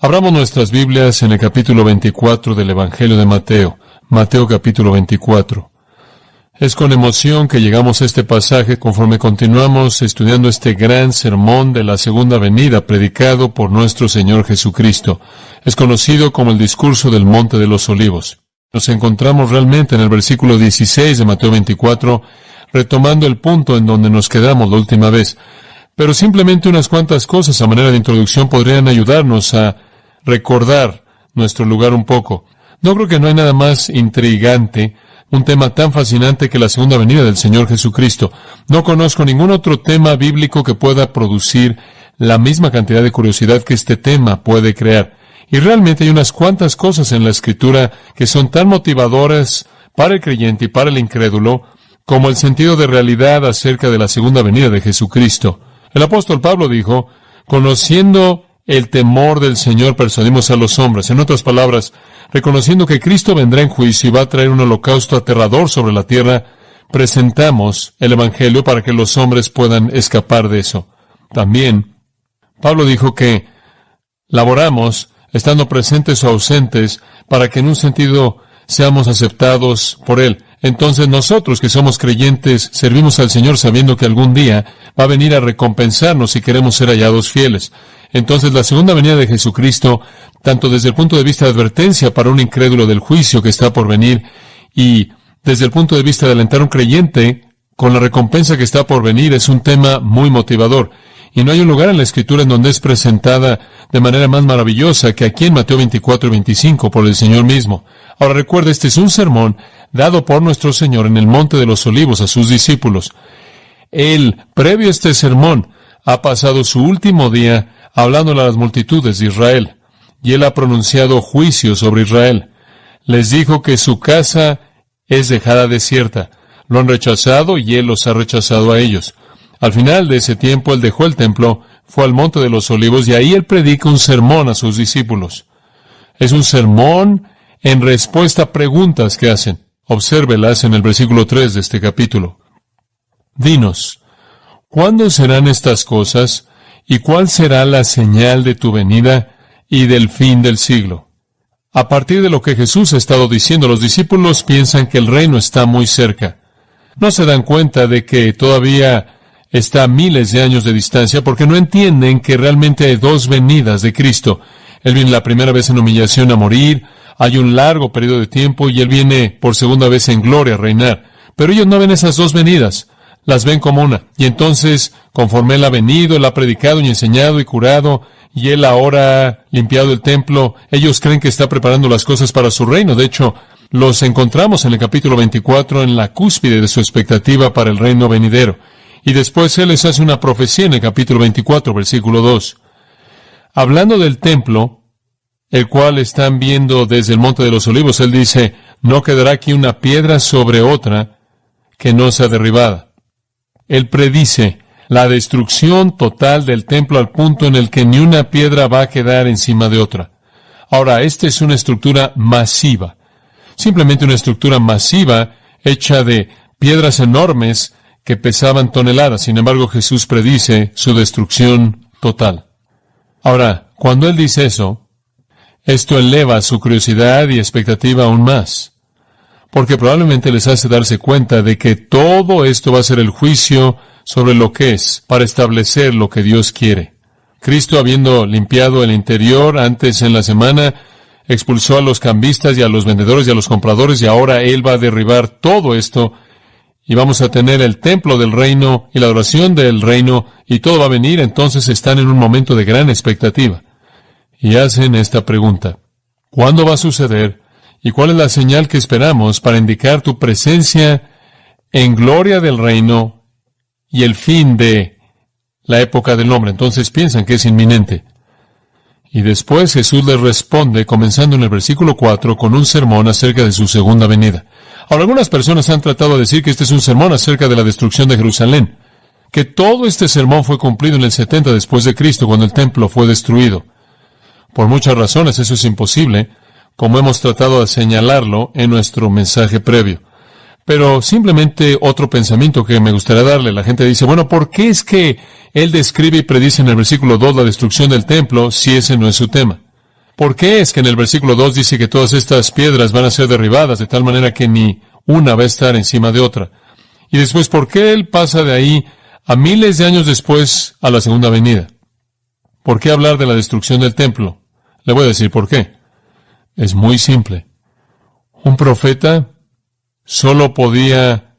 Abramos nuestras Biblias en el capítulo 24 del Evangelio de Mateo. Mateo capítulo 24. Es con emoción que llegamos a este pasaje conforme continuamos estudiando este gran sermón de la segunda venida predicado por nuestro Señor Jesucristo. Es conocido como el discurso del Monte de los Olivos. Nos encontramos realmente en el versículo 16 de Mateo 24, retomando el punto en donde nos quedamos la última vez. Pero simplemente unas cuantas cosas a manera de introducción podrían ayudarnos a recordar nuestro lugar un poco. No creo que no hay nada más intrigante, un tema tan fascinante que la segunda venida del Señor Jesucristo. No conozco ningún otro tema bíblico que pueda producir la misma cantidad de curiosidad que este tema puede crear. Y realmente hay unas cuantas cosas en la Escritura que son tan motivadoras para el creyente y para el incrédulo, como el sentido de realidad acerca de la segunda venida de Jesucristo. El apóstol Pablo dijo, conociendo el temor del Señor persuadimos a los hombres. En otras palabras, reconociendo que Cristo vendrá en juicio y va a traer un holocausto aterrador sobre la tierra, presentamos el Evangelio para que los hombres puedan escapar de eso. También, Pablo dijo que laboramos, estando presentes o ausentes, para que en un sentido seamos aceptados por Él. Entonces nosotros que somos creyentes servimos al Señor sabiendo que algún día va a venir a recompensarnos si queremos ser hallados fieles. Entonces la segunda venida de Jesucristo, tanto desde el punto de vista de advertencia para un incrédulo del juicio que está por venir, y desde el punto de vista de alentar a un creyente con la recompensa que está por venir, es un tema muy motivador. Y no hay un lugar en la Escritura en donde es presentada de manera más maravillosa que aquí en Mateo 24 y 25 por el Señor mismo. Ahora recuerde, este es un sermón dado por nuestro Señor en el Monte de los Olivos a sus discípulos. Él, previo a este sermón, ha pasado su último día hablándole a las multitudes de Israel, y Él ha pronunciado juicio sobre Israel. Les dijo que su casa es dejada desierta. Lo han rechazado y Él los ha rechazado a ellos. Al final de ese tiempo, Él dejó el templo, fue al Monte de los Olivos, y ahí Él predica un sermón a sus discípulos. Es un sermón en respuesta a preguntas que hacen. Obsérvelas en el versículo 3 de este capítulo. Dinos, ¿cuándo serán estas cosas? ¿Y cuál será la señal de tu venida y del fin del siglo? A partir de lo que Jesús ha estado diciendo, los discípulos piensan que el reino está muy cerca. No se dan cuenta de que todavía está a miles de años de distancia, porque no entienden que realmente hay dos venidas de Cristo. Él viene la primera vez en humillación a morir, hay un largo periodo de tiempo, y Él viene por segunda vez en gloria a reinar. Pero ellos no ven esas dos venidas, las ven como una. Y entonces, conforme Él ha venido, Él ha predicado y enseñado y curado, y Él ahora ha limpiado el templo, ellos creen que está preparando las cosas para su reino. De hecho, los encontramos en el capítulo 24 en la cúspide de su expectativa para el reino venidero. Y después Él les hace una profecía en el capítulo 24, versículo 2. Hablando del templo, el cual están viendo desde el Monte de los Olivos, Él dice, no quedará aquí una piedra sobre otra que no sea derribada. Él predice la destrucción total del templo al punto en el que ni una piedra va a quedar encima de otra. Ahora, esta es una estructura masiva. Simplemente una estructura masiva hecha de piedras enormes que pesaban toneladas. Sin embargo, Jesús predice su destrucción total. Ahora, cuando Él dice eso, esto eleva su curiosidad y expectativa aún más, porque probablemente les hace darse cuenta de que todo esto va a ser el juicio sobre lo que es, para establecer lo que Dios quiere. Cristo, habiendo limpiado el interior antes en la semana, expulsó a los cambistas y a los vendedores y a los compradores, y ahora Él va a derribar todo esto, y vamos a tener el templo del reino y la adoración del reino, y todo va a venir. Entonces están en un momento de gran expectativa. Y hacen esta pregunta: ¿cuándo va a suceder? ¿Y cuál es la señal que esperamos para indicar tu presencia en gloria del reino y el fin de la época del hombre? Entonces piensan que es inminente. Y después Jesús les responde, comenzando en el versículo 4, con un sermón acerca de su segunda venida. Ahora, algunas personas han tratado de decir que este es un sermón acerca de la destrucción de Jerusalén, que todo este sermón fue cumplido en el 70 después de Cristo, cuando el templo fue destruido. Por muchas razones eso es imposible, como hemos tratado de señalarlo en nuestro mensaje previo. Pero simplemente otro pensamiento que me gustaría darle. La gente dice, bueno, ¿por qué es que Él describe y predice en el versículo 2 la destrucción del templo si ese no es su tema? ¿por qué es que en el versículo 2 dice que todas estas piedras van a ser derribadas de tal manera que ni una va a estar encima de otra? Y después, ¿por qué él pasa de ahí a miles de años después a la segunda venida? ¿Por qué hablar de la destrucción del templo? Le voy a decir por qué. Es muy simple. Un profeta solo podía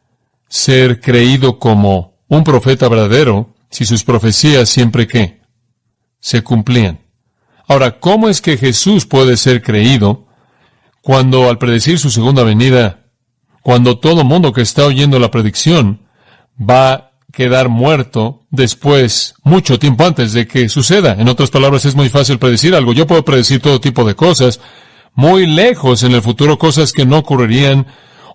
ser creído como un profeta verdadero si sus profecías siempre ¿qué? Se cumplían. Ahora, ¿cómo es que Jesús puede ser creído cuando al predecir su segunda venida, cuando todo mundo que está oyendo la predicción va a quedar muerto después, mucho tiempo antes de que suceda? En otras palabras, es muy fácil predecir algo. Yo puedo predecir todo tipo de cosas, muy lejos en el futuro, cosas que no ocurrirían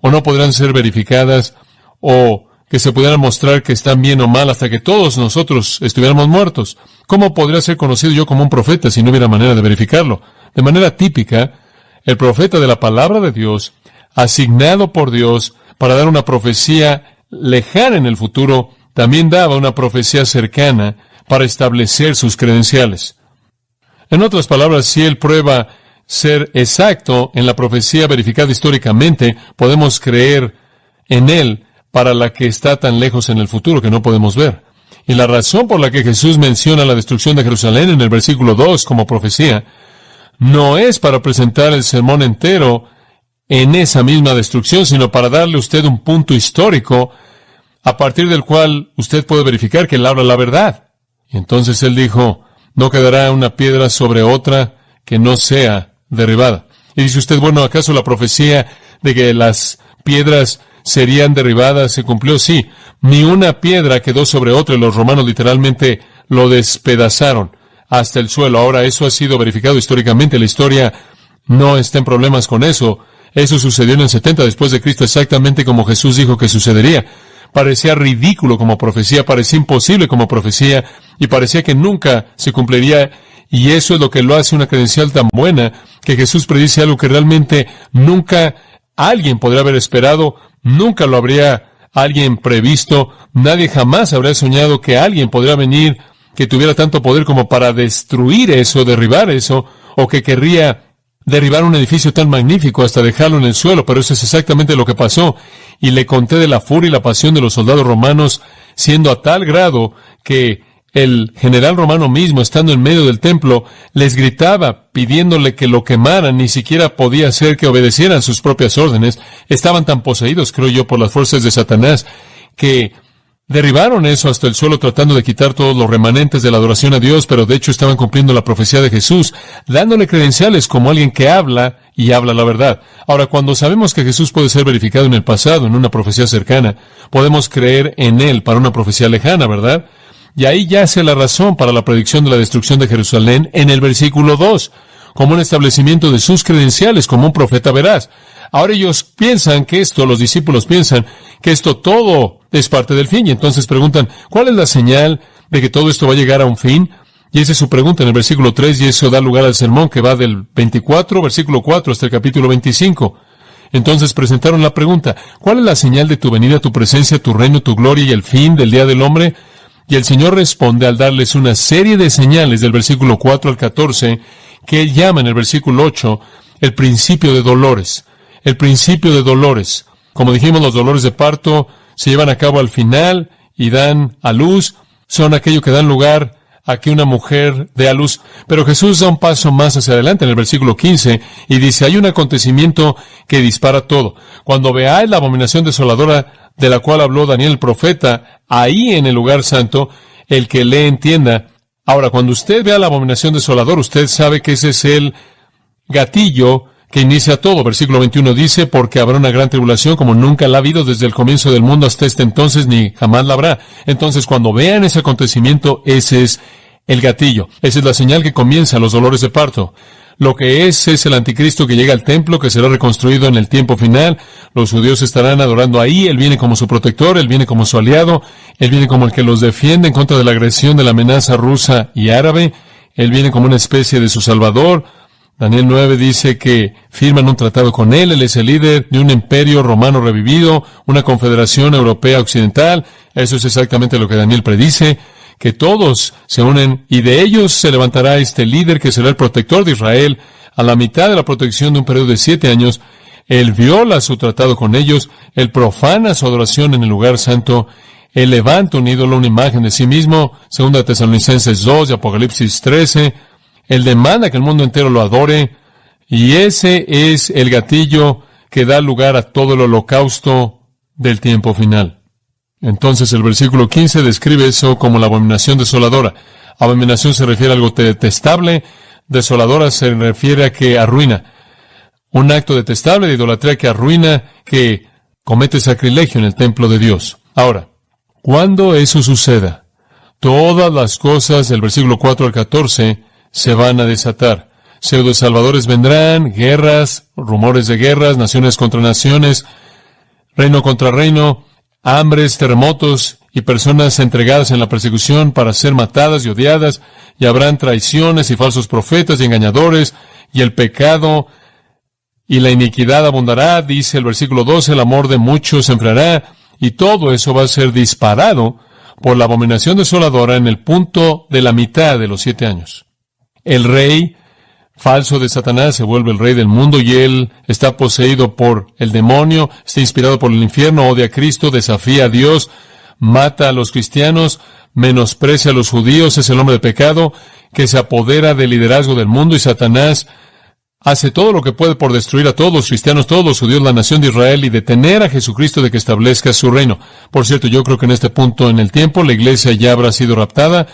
o no podrán ser verificadas o que se pudieran mostrar que están bien o mal hasta que todos nosotros estuviéramos muertos. ¿Cómo podría ser conocido yo como un profeta si no hubiera manera de verificarlo? De manera típica, el profeta de la palabra de Dios, asignado por Dios para dar una profecía lejana en el futuro, también daba una profecía cercana para establecer sus credenciales. En otras palabras, si él prueba ser exacto en la profecía verificada históricamente, podemos creer en él para la que está tan lejos en el futuro que no podemos ver. Y la razón por la que Jesús menciona la destrucción de Jerusalén en el versículo 2 como profecía, no es para presentar el sermón entero en esa misma destrucción, sino para darle a usted un punto histórico a partir del cual usted puede verificar que él habla la verdad. Y entonces él dijo, no quedará una piedra sobre otra que no sea derribada. Y dice usted, bueno, ¿acaso la profecía de que las piedras serían derribadas se cumplió? Sí, ni una piedra quedó sobre otra y los romanos literalmente lo despedazaron hasta el suelo. Ahora, eso ha sido verificado históricamente. La historia no está en problemas con eso. Eso sucedió en el 70 después de Cristo, exactamente como Jesús dijo que sucedería. Parecía ridículo como profecía, parecía imposible como profecía y parecía que nunca se cumpliría. Y eso es lo que lo hace una credencial tan buena, que Jesús predice algo que realmente nunca alguien podría haber esperado, nunca lo habría alguien previsto, nadie jamás habría soñado que alguien podría venir que tuviera tanto poder como para destruir eso, derribar eso, o que querría derribar un edificio tan magnífico hasta dejarlo en el suelo, pero eso es exactamente lo que pasó. Y le conté de la furia y la pasión de los soldados romanos, siendo a tal grado que el general romano mismo, estando en medio del templo, les gritaba pidiéndole que lo quemaran. Ni siquiera podía ser que obedecieran sus propias órdenes. Estaban tan poseídos, creo yo, por las fuerzas de Satanás, que derribaron eso hasta el suelo tratando de quitar todos los remanentes de la adoración a Dios, pero de hecho estaban cumpliendo la profecía de Jesús, dándole credenciales como alguien que habla y habla la verdad. Ahora, cuando sabemos que Jesús puede ser verificado en el pasado, en una profecía cercana, podemos creer en él para una profecía lejana, ¿verdad? Y ahí yace la razón para la predicción de la destrucción de Jerusalén en el versículo 2, como un establecimiento de sus credenciales como un profeta veraz. Ahora ellos piensan que esto, los discípulos piensan que esto todo es parte del fin, y entonces preguntan, ¿cuál es la señal de que todo esto va a llegar a un fin? Y esa es su pregunta en el versículo 3, y eso da lugar al sermón que va del 24, versículo 4, hasta el capítulo 25. Entonces presentaron la pregunta, ¿cuál es la señal de tu venida, tu presencia, tu reino, tu gloria y el fin del día del hombre? Y el Señor responde al darles una serie de señales del versículo 4 al 14, que Él llama en el versículo 8 el principio de dolores. El principio de dolores. Como dijimos, los dolores de parto se llevan a cabo al final y dan a luz. Son aquello que dan lugar a que una mujer dé a luz. Pero Jesús da un paso más hacia adelante en el versículo 15 y dice, hay un acontecimiento que dispara todo. Cuando veáis la abominación desoladora de la cual habló Daniel el profeta, ahí en el lugar santo, el que le entienda. Ahora, cuando usted vea la abominación desoladora, usted sabe que ese es el gatillo que inicia todo. Versículo 21 dice, porque habrá una gran tribulación como nunca la ha habido desde el comienzo del mundo hasta este entonces, ni jamás la habrá. Entonces, cuando vean ese acontecimiento, ese es el gatillo. Esa es la señal que comienza los dolores de parto. Lo que es el anticristo que llega al templo, que será reconstruido en el tiempo final. Los judíos estarán adorando ahí. Él viene como su protector, Él viene como su aliado, Él viene como el que los defiende en contra de la agresión de la amenaza rusa y árabe. Él viene como una especie de su salvador. Daniel 9 dice que firman un tratado con Él. Él es el líder de un imperio romano revivido, una confederación europea occidental. Eso es exactamente lo que Daniel predice, que todos se unen y de ellos se levantará este líder que será el protector de Israel a la mitad de la protección de un periodo de 7 años, Él viola su tratado con ellos, Él profana su adoración en el lugar santo, Él levanta un ídolo, una imagen de sí mismo, 2 Tesalonicenses 2 y Apocalipsis 13, Él demanda que el mundo entero lo adore, y ese es el gatillo que da lugar a todo el holocausto del tiempo final. Entonces el versículo 15 describe eso como la abominación desoladora. Abominación se refiere a algo detestable, desoladora se refiere a que arruina. Un acto detestable de idolatría que arruina, que comete sacrilegio en el templo de Dios. Ahora, cuando eso suceda, todas las cosas del versículo 4 al 14 se van a desatar. Pseudo-salvadores vendrán, guerras, rumores de guerras, naciones contra naciones, reino contra reino, hambres, terremotos y personas entregadas en la persecución para ser matadas y odiadas, y habrán traiciones y falsos profetas y engañadores, y el pecado y la iniquidad abundará, dice el versículo 12, el amor de muchos se enfriará, y todo eso va a ser disparado por la abominación desoladora en el punto de la mitad de los 7 años. El rey falso de Satanás se vuelve el rey del mundo y él está poseído por el demonio, está inspirado por el infierno, odia a Cristo, desafía a Dios, mata a los cristianos, menosprecia a los judíos, es el hombre de pecado que se apodera del liderazgo del mundo, y Satanás hace todo lo que puede por destruir a todos los cristianos, todos los judíos, la nación de Israel, y detener a Jesucristo de que establezca su reino. Por cierto, yo creo que en este punto en el tiempo la iglesia ya habrá sido raptada,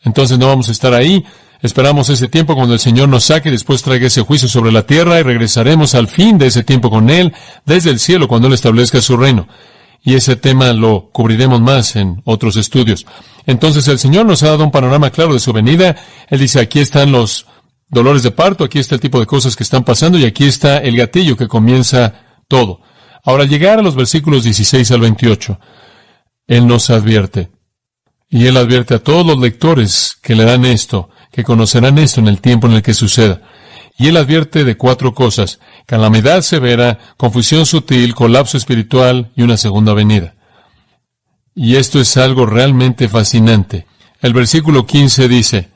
entonces no vamos a estar ahí. Esperamos ese tiempo cuando el Señor nos saque y después traiga ese juicio sobre la tierra, y regresaremos al fin de ese tiempo con Él, desde el cielo, cuando Él establezca su reino. Y ese tema lo cubriremos más en otros estudios. Entonces el Señor nos ha dado un panorama claro de su venida. Él dice, aquí están los dolores de parto, aquí está el tipo de cosas que están pasando, y aquí está el gatillo que comienza todo. Ahora, al llegar a los versículos 16 al 28, Él nos advierte. Y Él advierte a todos los lectores que leerán esto, que conocerán esto en el tiempo en el que suceda. Y Él advierte de 4 cosas: calamidad severa, confusión sutil, colapso espiritual y una segunda venida. Y esto es algo realmente fascinante. El versículo 15 dice,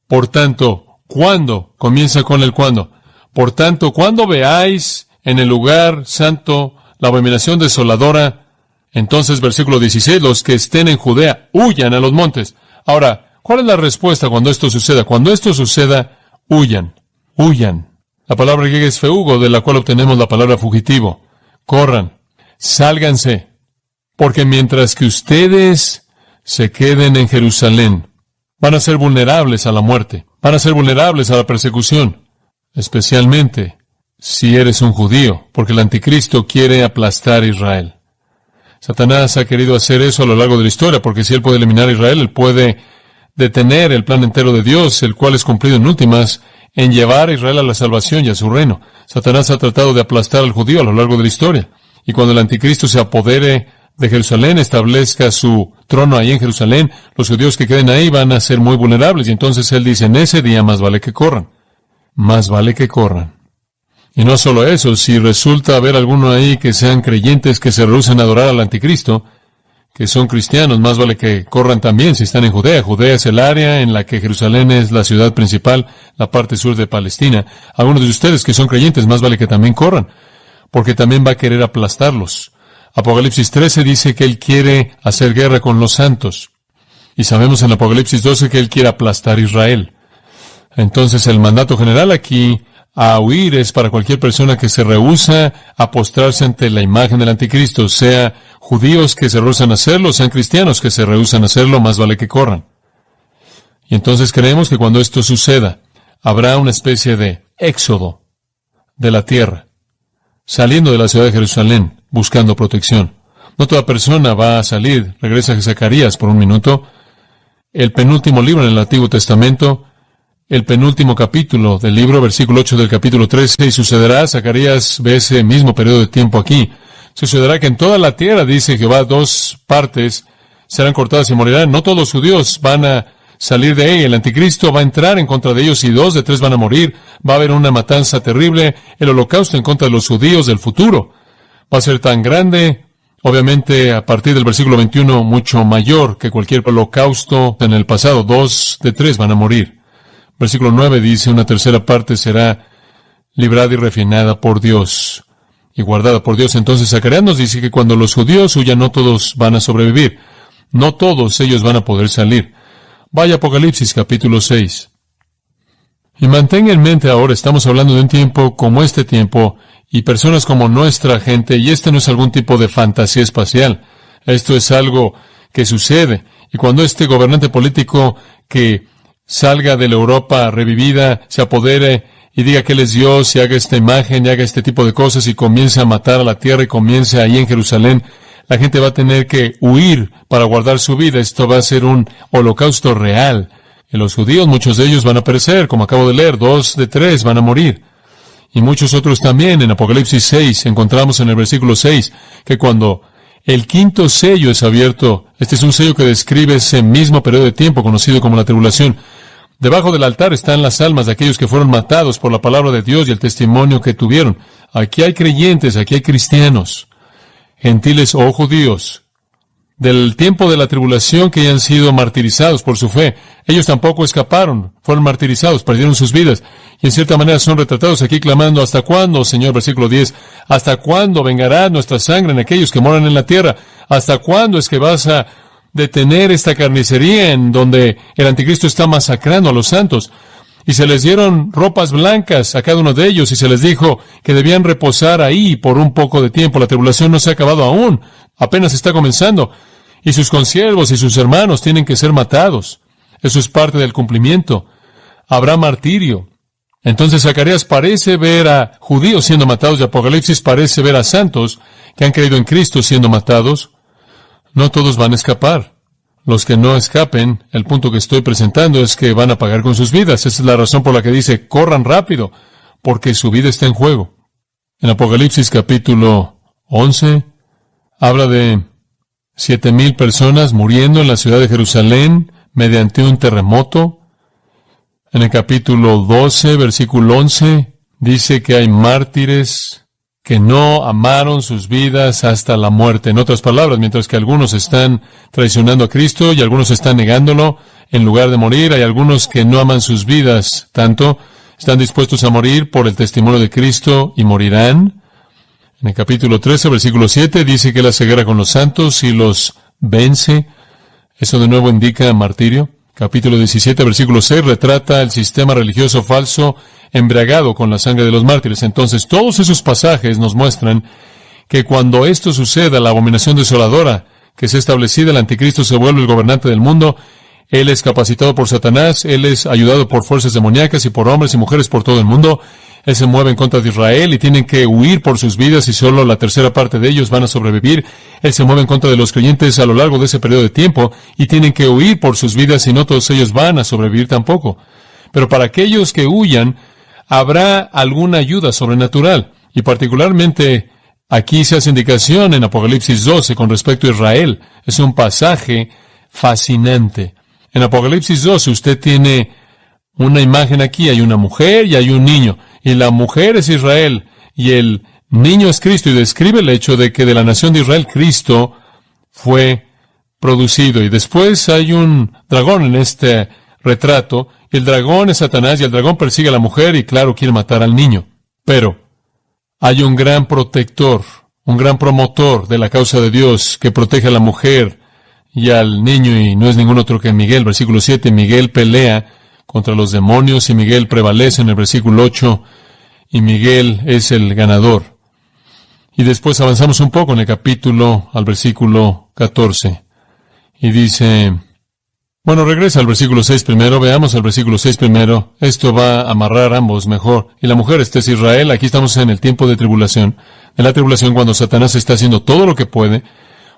por tanto, ¿cuándo? Comienza con el cuándo. Por tanto, cuando veáis en el lugar santo la abominación desoladora, entonces versículo 16, los que estén en Judea, huyan a los montes. Ahora, ¿cuál es la respuesta cuando esto suceda? Cuando esto suceda, huyan. Huyan. La palabra griega es feugo, de la cual obtenemos la palabra fugitivo. Corran. Sálganse. Porque mientras que ustedes se queden en Jerusalén, van a ser vulnerables a la muerte. Van a ser vulnerables a la persecución. Especialmente si eres un judío, porque el anticristo quiere aplastar a Israel. Satanás ha querido hacer eso a lo largo de la historia, porque si él puede eliminar a Israel, él puede detener el plan entero de Dios, el cual es cumplido en últimas, en llevar a Israel a la salvación y a su reino. Satanás ha tratado de aplastar al judío a lo largo de la historia. Y cuando el anticristo se apodere de Jerusalén, establezca su trono ahí en Jerusalén, los judíos que queden ahí van a ser muy vulnerables. Y entonces él dice, en ese día más vale que corran. Más vale que corran. Y no solo eso, si resulta haber alguno ahí que sean creyentes que se rehúsen a adorar al anticristo, que son cristianos, más vale que corran también si están en Judea. Judea es el área en la que Jerusalén es la ciudad principal, la parte sur de Palestina. Algunos de ustedes que son creyentes, más vale que también corran, porque también va a querer aplastarlos. Apocalipsis 13 dice que Él quiere hacer guerra con los santos. Y sabemos en Apocalipsis 12 que Él quiere aplastar a Israel. Entonces el mandato general aquí a huir es para cualquier persona que se rehúsa a postrarse ante la imagen del anticristo, sea judíos que se rehusan a hacerlo, sean cristianos que se rehusan a hacerlo, más vale que corran. Y entonces creemos que cuando esto suceda, habrá una especie de éxodo de la tierra, saliendo de la ciudad de Jerusalén, buscando protección. No toda persona va a salir. Regresa a Zacarías por un minuto. El penúltimo libro en el Antiguo Testamento, el penúltimo capítulo del libro, versículo 8 del capítulo 13, y sucederá, Zacarías ve ese mismo periodo de tiempo aquí, sucederá que en toda la tierra, dice Jehová, 2 partes serán cortadas y morirán. No todos los judíos van a salir de ahí. El anticristo va a entrar en contra de ellos y 2 de 3 van a morir. Va a haber una matanza terrible. El holocausto en contra de los judíos del futuro va a ser tan grande, obviamente a partir del versículo 21, mucho mayor que cualquier holocausto en el pasado. 2 de 3 van a morir. Versículo 9 dice, una tercera parte será librada y refinada por Dios y guardada por Dios. Entonces Zacarías nos dice que cuando los judíos huyan, no todos van a sobrevivir. No todos ellos van a poder salir. Vaya Apocalipsis capítulo 6. Y mantenga en mente ahora, estamos hablando de un tiempo como este tiempo y personas como nuestra gente, y este no es algún tipo de fantasía espacial. Esto es algo que sucede. Y cuando este gobernante político que salga de la Europa revivida, se apodere y diga que Él es Dios y haga esta imagen y haga este tipo de cosas y comience a matar a la tierra y comience ahí en Jerusalén, la gente va a tener que huir para guardar su vida. Esto va a ser un holocausto real. Y los judíos, muchos de ellos van a perecer, como acabo de leer, 2 de 3 van a morir. Y muchos otros también. En Apocalipsis 6 encontramos en el versículo 6 que cuando el quinto sello es abierto, este es un sello que describe ese mismo periodo de tiempo conocido como la tribulación. Debajo del altar están las almas de aquellos que fueron matados por la palabra de Dios y el testimonio que tuvieron. Aquí hay creyentes, aquí hay cristianos, gentiles o judíos, del tiempo de la tribulación que hayan sido martirizados por su fe. Ellos tampoco escaparon, fueron martirizados, perdieron sus vidas, y en cierta manera son retratados aquí clamando, ¿hasta cuándo, Señor? Versículo 10, ¿hasta cuándo vengará nuestra sangre en aquellos que moran en la tierra? ¿Hasta cuándo es que vas a detener esta carnicería en donde el anticristo está masacrando a los santos? Y se les dieron ropas blancas a cada uno de ellos, y se les dijo que debían reposar ahí por un poco de tiempo. La tribulación no se ha acabado aún, apenas está comenzando. Y sus consiervos y sus hermanos tienen que ser matados. Eso es parte del cumplimiento. Habrá martirio. Entonces Zacarías parece ver a judíos siendo matados, y Apocalipsis parece ver a santos que han creído en Cristo siendo matados. No todos van a escapar. Los que no escapen, el punto que estoy presentando es que van a pagar con sus vidas. Esa es la razón por la que dice, corran rápido, porque su vida está en juego. En Apocalipsis capítulo 11, habla de 7,000 personas muriendo en la ciudad de Jerusalén mediante un terremoto. En el capítulo 12, versículo 11, dice que hay mártires que no amaron sus vidas hasta la muerte. En otras palabras, mientras que algunos están traicionando a Cristo y algunos están negándolo, en lugar de morir, hay algunos que no aman sus vidas tanto, están dispuestos a morir por el testimonio de Cristo y morirán. En el capítulo 13, versículo 7, dice que Él hace guerra con los santos y los vence. Eso de nuevo indica martirio. Capítulo 17, versículo 6, retrata el sistema religioso falso embriagado con la sangre de los mártires. Entonces, todos esos pasajes nos muestran que cuando esto suceda, la abominación desoladora que es establecida, el anticristo se vuelve el gobernante del mundo. Él es capacitado por Satanás, él es ayudado por fuerzas demoníacas y por hombres y mujeres por todo el mundo. Él se mueve en contra de Israel y tienen que huir por sus vidas y solo la tercera parte de ellos van a sobrevivir. Él se mueve en contra de los creyentes a lo largo de ese periodo de tiempo y tienen que huir por sus vidas y no todos ellos van a sobrevivir tampoco. Pero para aquellos que huyan, habrá alguna ayuda sobrenatural. Y particularmente aquí se hace indicación en Apocalipsis 12 con respecto a Israel. Es un pasaje fascinante. En Apocalipsis 12 usted tiene una imagen aquí, hay una mujer y hay un niño. Y la mujer es Israel y el niño es Cristo, y describe el hecho de que de la nación de Israel Cristo fue producido. Y después hay un dragón en este retrato, y el dragón es Satanás, y el dragón persigue a la mujer y claro quiere matar al niño. Pero hay un gran protector, un gran promotor de la causa de Dios que protege a la mujer y al niño, y no es ningún otro que Miguel. Versículo 7, Miguel pelea contra los demonios y Miguel prevalece en el versículo 8 y Miguel es el ganador. Y después avanzamos un poco en el capítulo al versículo 14 y dice, bueno, regresa al versículo 6 primero, veamos el versículo 6 primero, esto va a amarrar ambos mejor. Y la mujer, este es Israel, aquí estamos en el tiempo de tribulación, en la tribulación cuando Satanás está haciendo todo lo que puede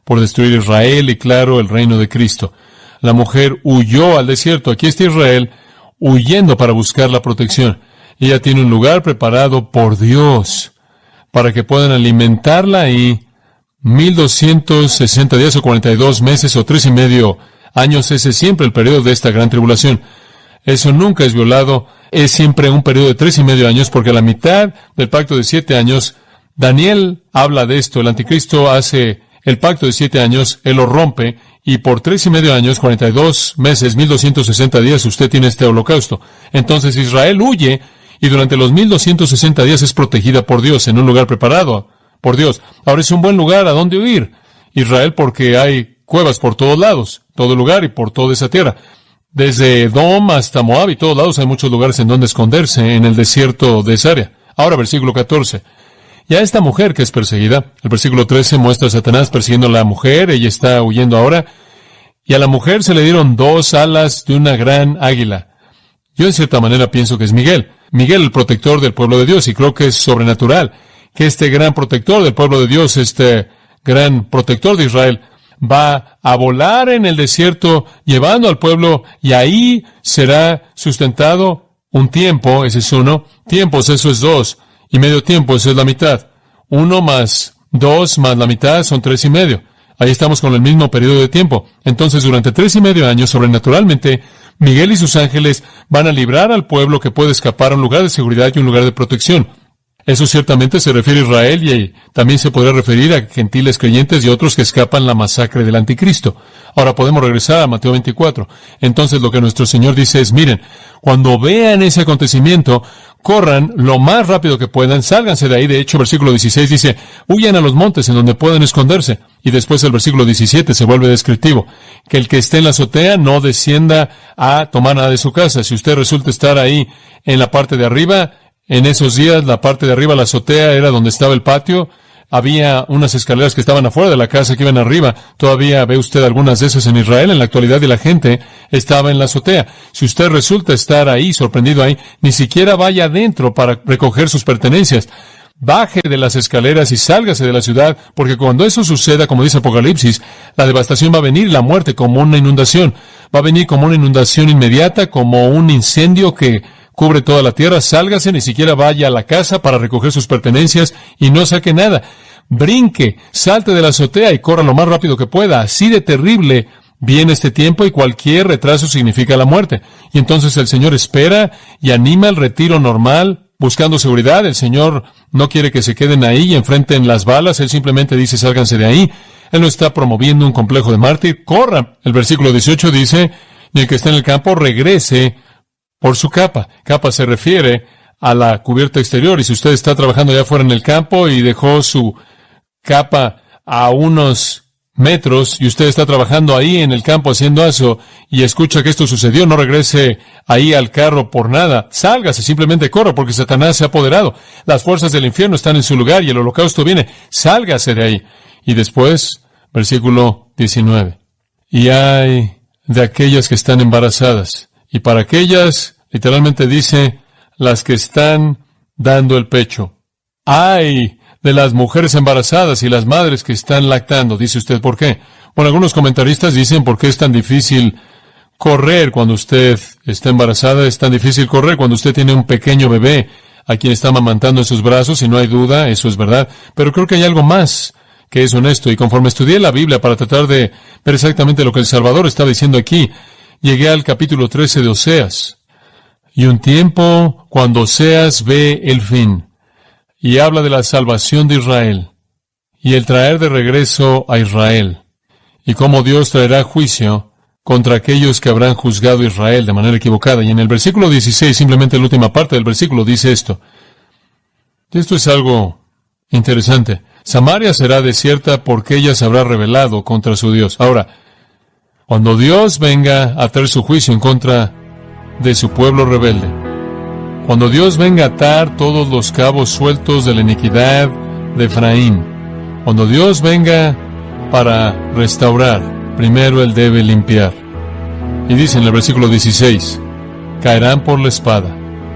por destruir Israel y claro, el reino de Cristo. La mujer huyó al desierto, aquí está Israel, huyendo para buscar la protección. Ella tiene un lugar preparado por Dios para que puedan alimentarla y 1260 días o 42 meses o 3,5 años, ese es siempre el periodo de esta gran tribulación. Eso nunca es violado, es siempre un periodo de 3,5 años, porque a la mitad del pacto de 7 años, Daniel habla de esto, el anticristo hace el pacto de 7 años, él lo rompe, y por 3,5 años, 42 meses, 1260 días, usted tiene este holocausto. Entonces Israel huye, y durante los 1260 días es protegida por Dios en un lugar preparado por Dios. Ahora es un buen lugar a donde huir, Israel, porque hay cuevas por todos lados, todo lugar y por toda esa tierra. Desde Edom hasta Moab y todos lados hay muchos lugares en donde esconderse en el desierto de esa área. Ahora, versículo 14. Y a esta mujer que es perseguida, el versículo 13 muestra a Satanás persiguiendo a la mujer, ella está huyendo ahora, y a la mujer se le dieron 2 alas de una gran águila. Yo en cierta manera pienso que es Miguel. Miguel, el protector del pueblo de Dios, y creo que es sobrenatural que este gran protector del pueblo de Dios, este gran protector de Israel, va a volar en el desierto llevando al pueblo y ahí será sustentado un tiempo, ese es 1, tiempos, eso es 2, y medio tiempo, eso es la mitad. 1 más 2 más la mitad son 3.5. Ahí estamos con el mismo periodo de tiempo. Entonces, durante 3.5 años, sobrenaturalmente, Miguel y sus ángeles van a librar al pueblo que puede escapar a un lugar de seguridad y un lugar de protección. Eso ciertamente se refiere a Israel y también se podría referir a gentiles creyentes y otros que escapan la masacre del anticristo. Ahora podemos regresar a Mateo 24. Entonces lo que nuestro Señor dice es, miren, cuando vean ese acontecimiento, corran lo más rápido que puedan, sálganse de ahí. De hecho, versículo 16 dice, huyan a los montes en donde puedan esconderse. Y después el versículo 17 se vuelve descriptivo, que el que esté en la azotea no descienda a tomar nada de su casa. Si usted resulta estar ahí en la parte de arriba, en esos días, la parte de arriba, la azotea, era donde estaba el patio. Había unas escaleras que estaban afuera de la casa que iban arriba. Todavía ve usted algunas de esas en Israel en la actualidad y la gente estaba en la azotea. Si usted resulta estar ahí, sorprendido ahí, ni siquiera vaya adentro para recoger sus pertenencias. Baje de las escaleras y sálgase de la ciudad, porque cuando eso suceda, como dice Apocalipsis, la devastación va a venir, la muerte como una inundación. Va a venir como una inundación inmediata, como un incendio que cubre toda la tierra. Sálgase, ni siquiera vaya a la casa para recoger sus pertenencias y no saque nada. Brinque, salte de la azotea y corra lo más rápido que pueda. Así de terrible viene este tiempo y cualquier retraso significa la muerte. Y entonces el Señor espera y anima el retiro normal, buscando seguridad. El Señor no quiere que se queden ahí y enfrenten las balas. Él simplemente dice, sálganse de ahí. Él no está promoviendo un complejo de mártir. Corran. El versículo 18 dice, y el que está en el campo regrese por su capa. Capa se refiere a la cubierta exterior. Y si usted está trabajando allá afuera en el campo y dejó su capa a unos metros y usted está trabajando ahí en el campo haciendo eso y escucha que esto sucedió, no regrese ahí al carro por nada. Sálgase, simplemente corra, porque Satanás se ha apoderado. Las fuerzas del infierno están en su lugar y el holocausto viene. Sálgase de ahí. Y después, versículo 19. Y hay de aquellas que están embarazadas. Y para aquellas, literalmente dice, las que están dando el pecho. Hay de las mujeres embarazadas y las madres que están lactando. Dice usted, ¿por qué? Bueno, algunos comentaristas dicen, ¿por qué es tan difícil correr cuando usted está embarazada? Es tan difícil correr cuando usted tiene un pequeño bebé a quien está amamantando en sus brazos, y no hay duda, eso es verdad. Pero creo que hay algo más que es honesto. Y conforme estudié la Biblia para tratar de ver exactamente lo que el Salvador estaba diciendo aquí, llegué al capítulo 13 de Oseas. Y un tiempo cuando Oseas ve el fin y habla de la salvación de Israel y el traer de regreso a Israel y cómo Dios traerá juicio contra aquellos que habrán juzgado a Israel de manera equivocada. Y en el versículo 16, simplemente la última parte del versículo, dice esto. Esto es algo interesante. Samaria será desierta porque ella se habrá rebelado contra su Dios. Ahora, cuando Dios venga a traer su juicio en contra de su pueblo rebelde, cuando Dios venga a atar todos los cabos sueltos de la iniquidad de Efraín, cuando Dios venga para restaurar, primero Él debe limpiar. Y dice en el versículo 16, caerán por la espada,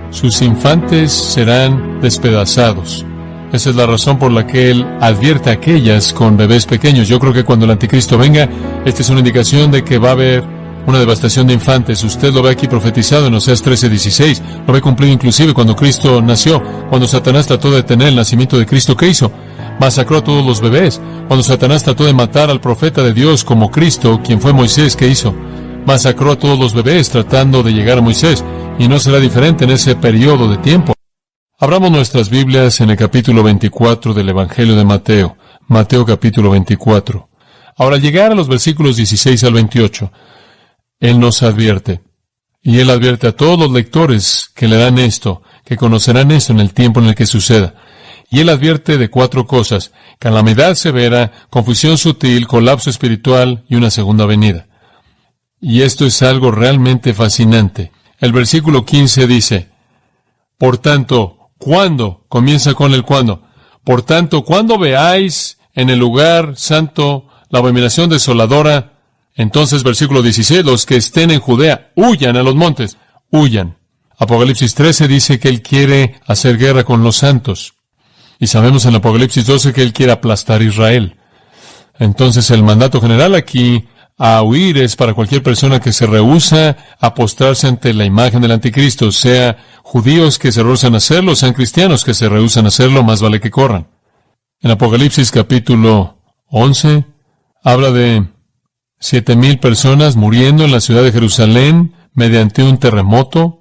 sus infantes serán despedazados. Esa es la razón por la que Él advierte a aquellas con bebés pequeños. Yo creo que cuando el anticristo venga, esta es una indicación de que va a haber una devastación de infantes. Usted lo ve aquí profetizado en Oseas 13:16. Lo ve cumplido inclusive cuando Cristo nació. Cuando Satanás trató de detener el nacimiento de Cristo, ¿qué hizo? Masacró a todos los bebés. Cuando Satanás trató de matar al profeta de Dios como Cristo, quien fue Moisés, ¿qué hizo? Masacró a todos los bebés tratando de llegar a Moisés. Y no será diferente en ese periodo de tiempo. Abramos nuestras Biblias en el capítulo 24 del Evangelio de Mateo. Mateo capítulo 24. Ahora, al llegar a los versículos 16 al 28, Él nos advierte. Y Él advierte a todos los lectores que le dan esto, que conocerán esto en el tiempo en el que suceda. Y él advierte de 4 cosas: calamidad severa, confusión sutil, colapso espiritual y una segunda venida. Y esto es algo realmente fascinante. El versículo 15 dice, por tanto, ¿cuándo? Comienza con el cuándo. Por tanto, cuando veáis en el lugar santo la abominación desoladora, entonces, versículo 16, los que estén en Judea, huyan a los montes, huyan. Apocalipsis 13 dice que él quiere hacer guerra con los santos. Y sabemos en Apocalipsis 12 que él quiere aplastar a Israel. Entonces, el mandato general aquí a huir es para cualquier persona que se rehúsa a postrarse ante la imagen del anticristo, sea judíos que se rehúsan a hacerlo, sean cristianos que se rehúsan a hacerlo, más vale que corran. En Apocalipsis capítulo 11, habla de 7,000 personas muriendo en la ciudad de Jerusalén mediante un terremoto.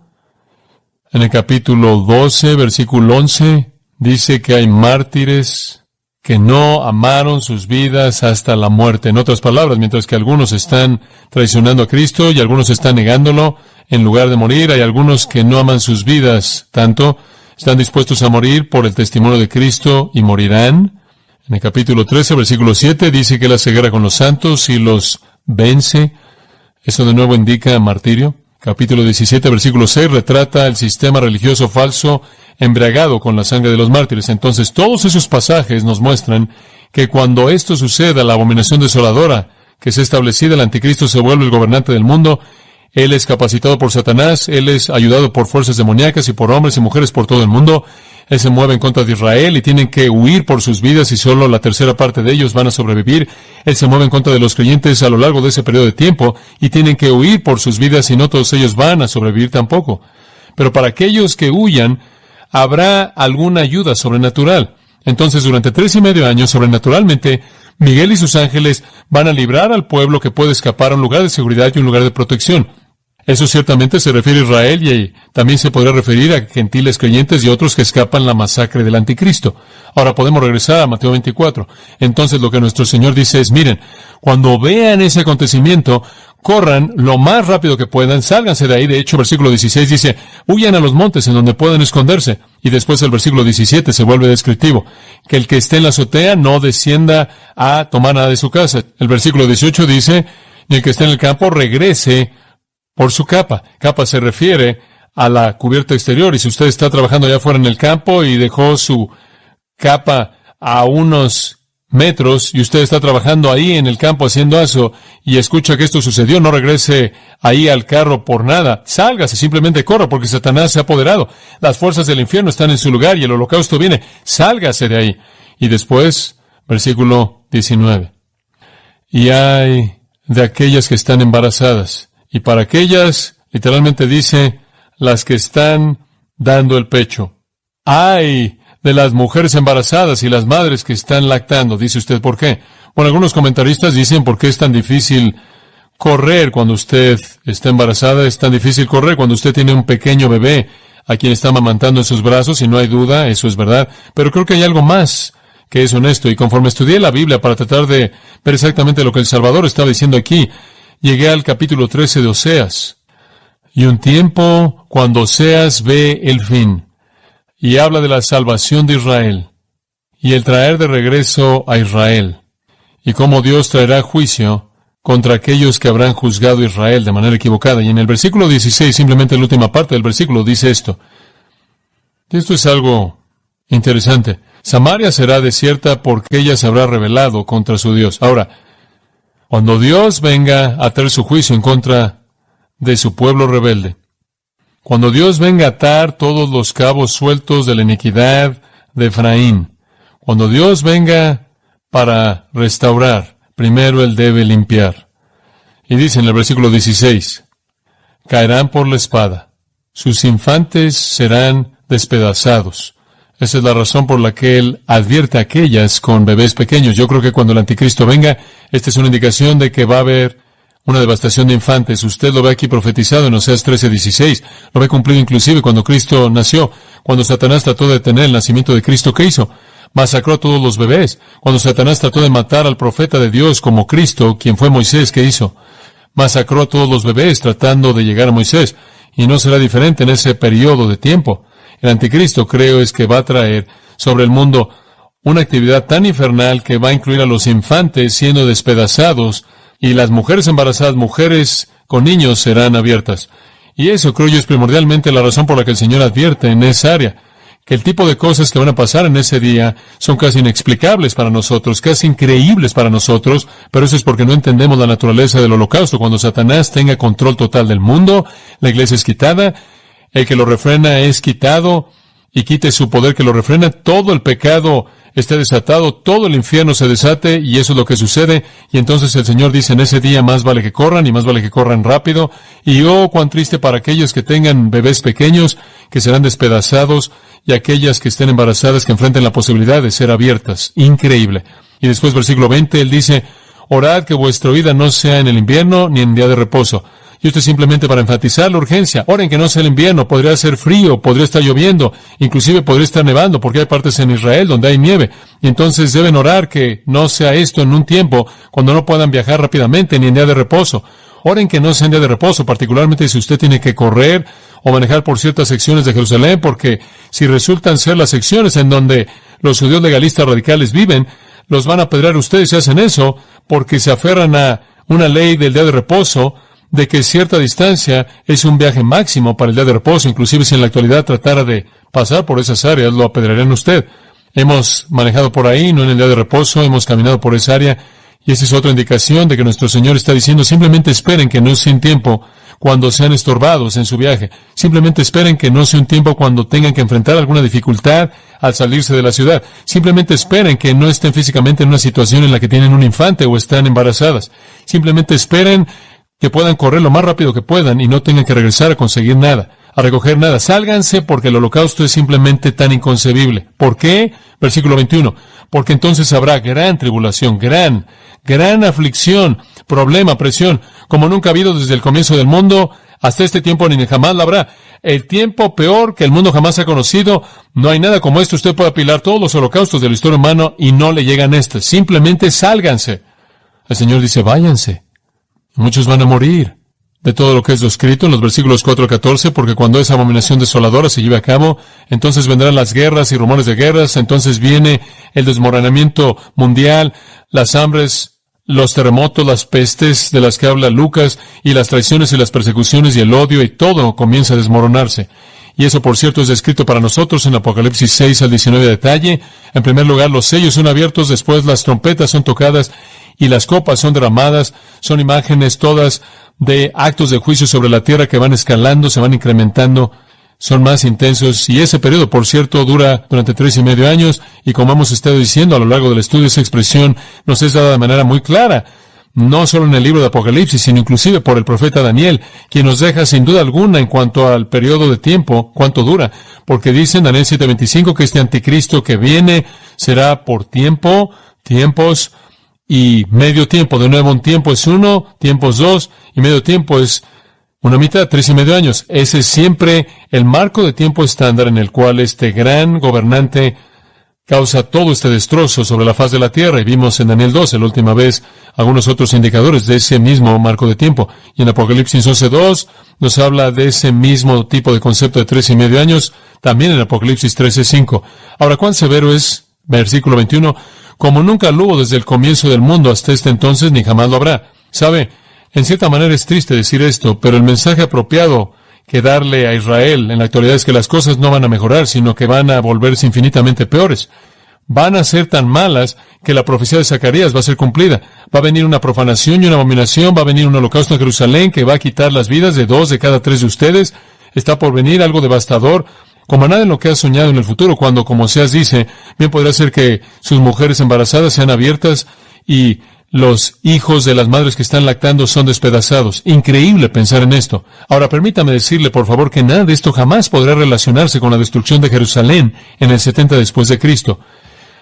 En el capítulo 12, versículo 11, dice que hay mártires que no amaron sus vidas hasta la muerte. En otras palabras, mientras que algunos están traicionando a Cristo y algunos están negándolo, en lugar de morir, hay algunos que no aman sus vidas tanto, están dispuestos a morir por el testimonio de Cristo y morirán. En el capítulo 13, versículo 7, dice que él hace guerra con los santos y los vence. Eso de nuevo indica martirio. Capítulo 17, versículo 6, retrata el sistema religioso falso embriagado con la sangre de los mártires. Entonces, todos esos pasajes nos muestran que cuando esto suceda, la abominación desoladora que es establecida, el anticristo se vuelve el gobernante del mundo. Él es capacitado por Satanás, él es ayudado por fuerzas demoníacas y por hombres y mujeres por todo el mundo. Él se mueve en contra de Israel y tienen que huir por sus vidas y solo la tercera parte de ellos van a sobrevivir. Él se mueve en contra de los creyentes a lo largo de ese periodo de tiempo y tienen que huir por sus vidas y no todos ellos van a sobrevivir tampoco. Pero para aquellos que huyan, habrá alguna ayuda sobrenatural. Entonces, durante 3.5 años, sobrenaturalmente, Miguel y sus ángeles van a librar al pueblo que puede escapar a un lugar de seguridad y un lugar de protección. Eso ciertamente se refiere a Israel y también se podría referir a gentiles creyentes y otros que escapan la masacre del anticristo. Ahora podemos regresar a Mateo 24. Entonces lo que nuestro Señor dice es, miren, cuando vean ese acontecimiento, corran lo más rápido que puedan, sálganse de ahí. De hecho, versículo 16 dice, huyan a los montes en donde puedan esconderse. Y después el versículo 17 se vuelve descriptivo, que el que esté en la azotea no descienda a tomar nada de su casa. El versículo 18 dice, y el que esté en el campo regrese por su capa. Capa se refiere a la cubierta exterior, y si usted está trabajando allá afuera en el campo y dejó su capa a unos metros y usted está trabajando ahí en el campo haciendo eso y escucha que esto sucedió, no regrese ahí al carro por nada. Sálgase, simplemente corra porque Satanás se ha apoderado. Las fuerzas del infierno están en su lugar y el holocausto viene. Sálgase de ahí. Y después, versículo 19. Y hay de aquellas que están embarazadas. Y para aquellas, literalmente dice, las que están dando el pecho. ¡Ay! De las mujeres embarazadas y las madres que están lactando. Dice usted, ¿por qué? Bueno, algunos comentaristas dicen por qué es tan difícil correr cuando usted está embarazada. Es tan difícil correr cuando usted tiene un pequeño bebé a quien está amamantando en sus brazos, y no hay duda, eso es verdad. Pero creo que hay algo más que es honesto. Y conforme estudié la Biblia para tratar de ver exactamente lo que el Salvador estaba diciendo aquí, llegué al capítulo 13 de Oseas. Y un tiempo cuando Oseas ve el fin y habla de la salvación de Israel y el traer de regreso a Israel y cómo Dios traerá juicio contra aquellos que habrán juzgado a Israel de manera equivocada. Y en el versículo 16, simplemente en la última parte del versículo, dice esto. Y esto es algo interesante. Samaria será desierta porque ella se habrá rebelado contra su Dios. Ahora, cuando Dios venga a traer su juicio en contra de su pueblo rebelde, cuando Dios venga a atar todos los cabos sueltos de la iniquidad de Efraín, cuando Dios venga para restaurar, primero Él debe limpiar. Y dice en el versículo 16, caerán por la espada, sus infantes serán despedazados. Esa es la razón por la que Él advierte a aquellas con bebés pequeños. Yo creo que cuando el anticristo venga, esta es una indicación de que va a haber una devastación de infantes. Usted lo ve aquí profetizado en Oseas 13:16. Lo ve cumplido inclusive cuando Cristo nació. Cuando Satanás trató de detener el nacimiento de Cristo, ¿qué hizo? Masacró a todos los bebés. Cuando Satanás trató de matar al profeta de Dios como Cristo, quien fue Moisés, ¿qué hizo? Masacró a todos los bebés tratando de llegar a Moisés. Y no será diferente en ese periodo de tiempo. el anticristo, creo, es que va a traer sobre el mundo una actividad tan infernal que va a incluir a los infantes siendo despedazados, y las mujeres embarazadas, mujeres con niños, serán abiertas. Y eso, creo yo, es primordialmente la razón por la que el Señor advierte en esa área, que el tipo de cosas que van a pasar en ese día son casi inexplicables para nosotros, casi increíbles para nosotros, pero eso es porque no entendemos la naturaleza del holocausto. Cuando Satanás tenga control total del mundo, la iglesia es quitada, el que lo refrena es quitado, y quite su poder que lo refrena, todo el pecado esté desatado, todo el infierno se desate, y eso es lo que sucede. Y entonces el Señor dice, en ese día más vale que corran, y más vale que corran rápido. Y oh, cuán triste para aquellos que tengan bebés pequeños, que serán despedazados, y aquellas que estén embarazadas que enfrenten la posibilidad de ser abiertas. Increíble. Y después, versículo 20, él dice, orad que vuestra vida no sea en el invierno, ni en día de reposo. Y esto es simplemente para enfatizar la urgencia. Oren que no sea el invierno, podría ser frío, podría estar lloviendo, inclusive podría estar nevando, porque hay partes en Israel donde hay nieve. Y entonces deben orar que no sea esto en un tiempo cuando no puedan viajar rápidamente, ni en día de reposo. Oren que no sea en día de reposo, particularmente si usted tiene que correr o manejar por ciertas secciones de Jerusalén, porque si resultan ser las secciones en donde los judíos legalistas radicales viven, los van a apedrear ustedes si hacen eso, porque se aferran a una ley del día de reposo, de que cierta distancia es un viaje máximo para el día de reposo. Inclusive si en la actualidad tratara de pasar por esas áreas, lo apedrearían usted. Hemos manejado por ahí, no en el día de reposo, hemos caminado por esa área, y esa es otra indicación de que nuestro Señor está diciendo, simplemente esperen que no sea un tiempo cuando sean estorbados en su viaje. Simplemente esperen que no sea un tiempo cuando tengan que enfrentar alguna dificultad al salirse de la ciudad. Simplemente esperen que no estén físicamente en una situación en la que tienen un infante o están embarazadas. Simplemente esperen que puedan correr lo más rápido que puedan y no tengan que regresar a conseguir nada, a recoger nada. Sálganse porque el holocausto es simplemente tan inconcebible. ¿Por qué? Versículo 21. Porque entonces habrá gran tribulación, gran aflicción, problema, presión, como nunca ha habido desde el comienzo del mundo hasta este tiempo, ni jamás la habrá. El tiempo peor que el mundo jamás ha conocido. No hay nada como esto. Usted puede apilar todos los holocaustos de la historia humana y no le llegan estas. Simplemente sálganse. El Señor dice, váyanse. Muchos van a morir de todo lo que es lo escrito en los versículos 4 al 14, porque cuando esa abominación desoladora se lleve a cabo, entonces vendrán las guerras y rumores de guerras, entonces viene el desmoronamiento mundial, las hambres, los terremotos, las pestes de las que habla Lucas, y las traiciones y las persecuciones y el odio, y todo comienza a desmoronarse. Y eso, por cierto, es descrito para nosotros en Apocalipsis 6 al 19 a detalle. En primer lugar, los sellos son abiertos, después las trompetas son tocadas, y las copas son derramadas. Son imágenes todas de actos de juicio sobre la tierra que van escalando, se van incrementando, son más intensos. Y ese periodo, por cierto, dura durante 3.5 años. Y como hemos estado diciendo a lo largo del estudio, esa expresión nos es dada de manera muy clara, no solo en el libro de Apocalipsis, sino inclusive por el profeta Daniel, quien nos deja sin duda alguna en cuanto al periodo de tiempo, cuánto dura. Porque dice en Daniel 7:25 que este anticristo que viene será por tiempos, y medio tiempo. De nuevo, un tiempo es 1, tiempo es 2, y medio tiempo es una mitad, 3.5 años. Ese es siempre el marco de tiempo estándar en el cual este gran gobernante causa todo este destrozo sobre la faz de la tierra. Y vimos en Daniel 12, la última vez, algunos otros indicadores de ese mismo marco de tiempo. Y en Apocalipsis 11:2 nos habla de ese mismo tipo de concepto de 3.5 años, también en Apocalipsis 13:5. Ahora, ¿cuán severo es? Versículo 21. Como nunca lo hubo desde el comienzo del mundo hasta este entonces, ni jamás lo habrá. ¿Sabe? En cierta manera es triste decir esto, pero el mensaje apropiado que darle a Israel en la actualidad es que las cosas no van a mejorar, sino que van a volverse infinitamente peores. Van a ser tan malas que la profecía de Zacarías va a ser cumplida. Va a venir una profanación y una abominación, va a venir un holocausto en Jerusalén que va a quitar las vidas de 2 de cada 3 de ustedes. Está por venir algo devastador, como nada en lo que has soñado en el futuro, cuando, como Oseas dice, bien podrá ser que sus mujeres embarazadas sean abiertas y los hijos de las madres que están lactando son despedazados. Increíble pensar en esto. Ahora, permítame decirle, por favor, que nada de esto jamás podrá relacionarse con la destrucción de Jerusalén en el 70 después de Cristo.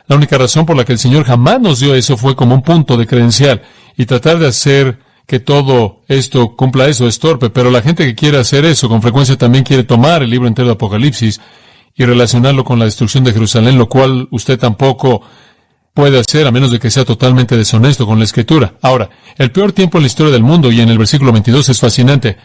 La única razón por la que el Señor jamás nos dio eso fue como un punto de credencial, y tratar de hacer que todo esto cumpla eso es torpe, pero la gente que quiere hacer eso con frecuencia también quiere tomar el libro entero de Apocalipsis y relacionarlo con la destrucción de Jerusalén, lo cual usted tampoco puede hacer a menos de que sea totalmente deshonesto con la Escritura. Ahora, el peor tiempo en la historia del mundo, y en el versículo 22 es fascinante,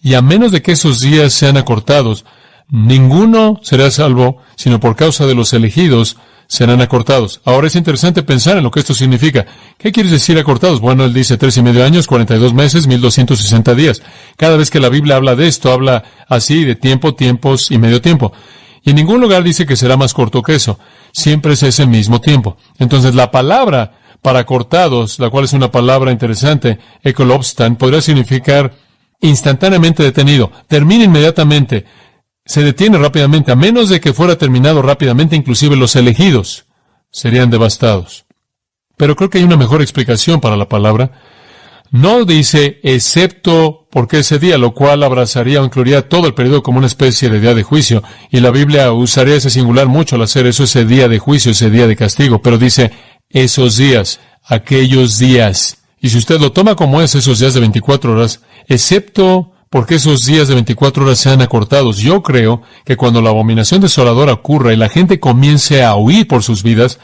y a menos de que esos días sean acortados, ninguno será salvo, sino por causa de los elegidos serán acortados. Ahora es interesante pensar en lo que esto significa. ¿Qué quieres decir acortados? Bueno, él dice 3,5 años, 42 meses, 1260 días. Cada vez que la Biblia habla de esto, habla así de tiempo, tiempos y medio tiempo. Y en ningún lugar dice que será más corto que eso. Siempre es ese mismo tiempo. Entonces, la palabra para cortados, la cual es una palabra interesante, ekolopstan, podría significar instantáneamente detenido. Termina inmediatamente. Se detiene rápidamente, a menos de que fuera terminado rápidamente, inclusive los elegidos serían devastados. Pero creo que hay una mejor explicación para la palabra. No dice excepto porque ese día, lo cual abrazaría o incluiría todo el periodo como una especie de día de juicio, y la Biblia usaría ese singular mucho al hacer eso, ese día de juicio, ese día de castigo, pero dice esos días, aquellos días. Y si usted lo toma como es, esos días de 24 horas, excepto porque esos días de 24 horas sean acortados. Yo creo que cuando la abominación desoladora ocurra y la gente comience a huir por sus vidas,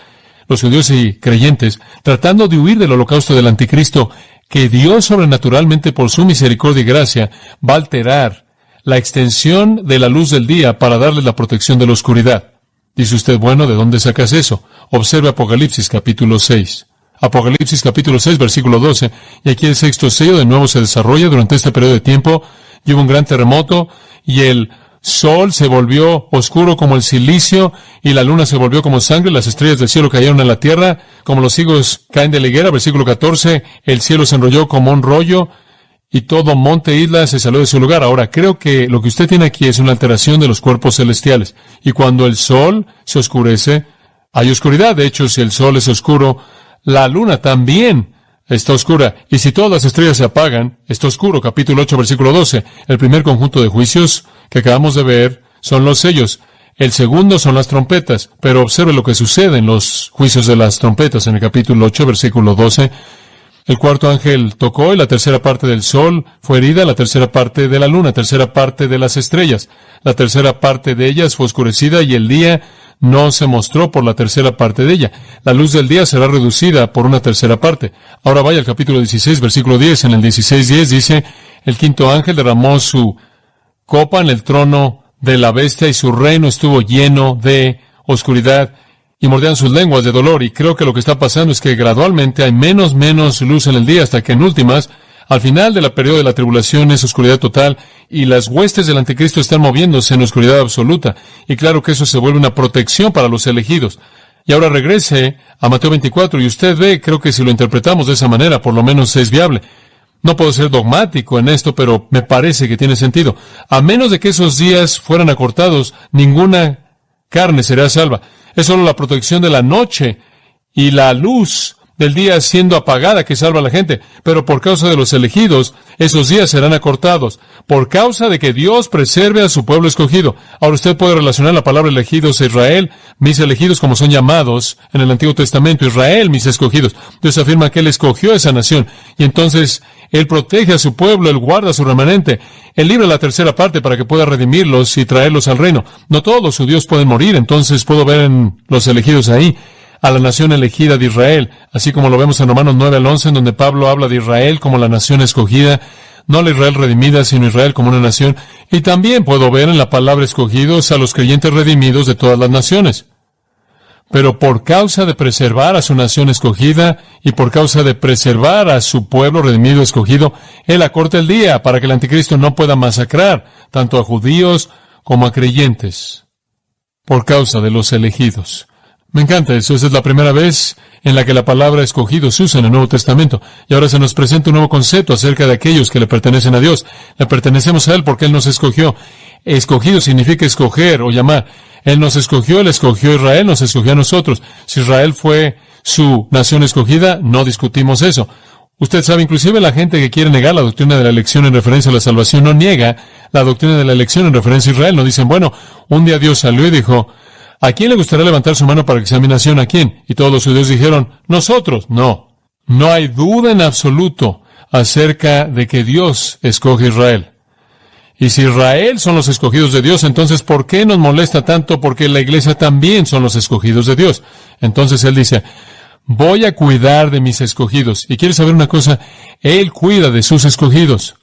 los judíos y creyentes, tratando de huir del holocausto del anticristo, que Dios sobrenaturalmente por su misericordia y gracia va a alterar la extensión de la luz del día para darles la protección de la oscuridad. Dice usted, bueno, ¿de dónde sacas eso? Observe Apocalipsis capítulo 6. Apocalipsis capítulo 6, versículo 12, y aquí el sexto sello de nuevo se desarrolla durante este periodo de tiempo, y hubo un gran terremoto, y el sol se volvió oscuro como el silicio, y la luna se volvió como sangre, las estrellas del cielo cayeron a la tierra, como los higos caen de la higuera, versículo 14, el cielo se enrolló como un rollo, y todo monte e isla se salió de su lugar. Ahora, creo que lo que usted tiene aquí es una alteración de los cuerpos celestiales, y cuando el sol se oscurece, hay oscuridad. De hecho, si el sol es oscuro, la luna también está oscura. Y si todas las estrellas se apagan, está oscuro. Capítulo 8, versículo 12. El primer conjunto de juicios que acabamos de ver son los sellos. El segundo son las trompetas. Pero observe lo que sucede en los juicios de las trompetas en el capítulo 8, versículo 12. El cuarto ángel tocó y la tercera parte del sol fue herida, la tercera parte de la luna, tercera parte de las estrellas. La tercera parte de ellas fue oscurecida y el día no se mostró por la tercera parte de ella. La luz del día será reducida por una tercera parte. Ahora vaya al capítulo 16, versículo 10. En el 16:10 dice, el quinto ángel derramó su copa en el trono de la bestia y su reino estuvo lleno de oscuridad y mordían sus lenguas de dolor. Y creo que lo que está pasando es que gradualmente hay menos luz en el día hasta que en últimas, al final del periodo de la tribulación es oscuridad total y las huestes del anticristo están moviéndose en oscuridad absoluta. Y claro que eso se vuelve una protección para los elegidos. Y ahora regrese a Mateo 24 y usted ve, creo que si lo interpretamos de esa manera, por lo menos es viable. No puedo ser dogmático en esto, pero me parece que tiene sentido. A menos de que esos días fueran acortados, ninguna carne será salva. Es solo la protección de la noche y la luz del día siendo apagada que salva a la gente, pero por causa de los elegidos, esos días serán acortados, por causa de que Dios preserve a su pueblo escogido. Ahora usted puede relacionar la palabra elegidos a Israel, mis elegidos como son llamados en el Antiguo Testamento, Israel, mis escogidos. Dios afirma que Él escogió a esa nación, y entonces Él protege a su pueblo, Él guarda a su remanente, Él libra la tercera parte para que pueda redimirlos y traerlos al reino. No todos los judíos pueden morir, entonces puedo ver en los elegidos ahí a la nación elegida de Israel, así como lo vemos en Romanos 9 al 11, en donde Pablo habla de Israel como la nación escogida, no la Israel redimida, sino Israel como una nación, y también puedo ver en la palabra escogidos a los creyentes redimidos de todas las naciones. Pero por causa de preservar a su nación escogida y por causa de preservar a su pueblo redimido escogido, Él acorta el día para que el anticristo no pueda masacrar tanto a judíos como a creyentes, por causa de los elegidos. Me encanta eso. Esa es la primera vez en la que la palabra escogido se usa en el Nuevo Testamento. Y ahora se nos presenta un nuevo concepto acerca de aquellos que le pertenecen a Dios. Le pertenecemos a Él porque Él nos escogió. Escogido significa escoger o llamar. Él nos escogió, Él escogió a Israel, nos escogió a nosotros. Si Israel fue su nación escogida, no discutimos eso. Usted sabe, inclusive la gente que quiere negar la doctrina de la elección en referencia a la salvación no niega la doctrina de la elección en referencia a Israel. No dicen, bueno, un día Dios salió y dijo, ¿a quién le gustaría levantar su mano para que sea mi nación? ¿A quién? Y todos los judíos dijeron, nosotros. No. No hay duda en absoluto acerca de que Dios escoge a Israel. Y si Israel son los escogidos de Dios, entonces ¿por qué nos molesta tanto? Porque la iglesia también son los escogidos de Dios. Entonces Él dice, voy a cuidar de mis escogidos. ¿Y quieres saber una cosa? Él cuida de sus escogidos.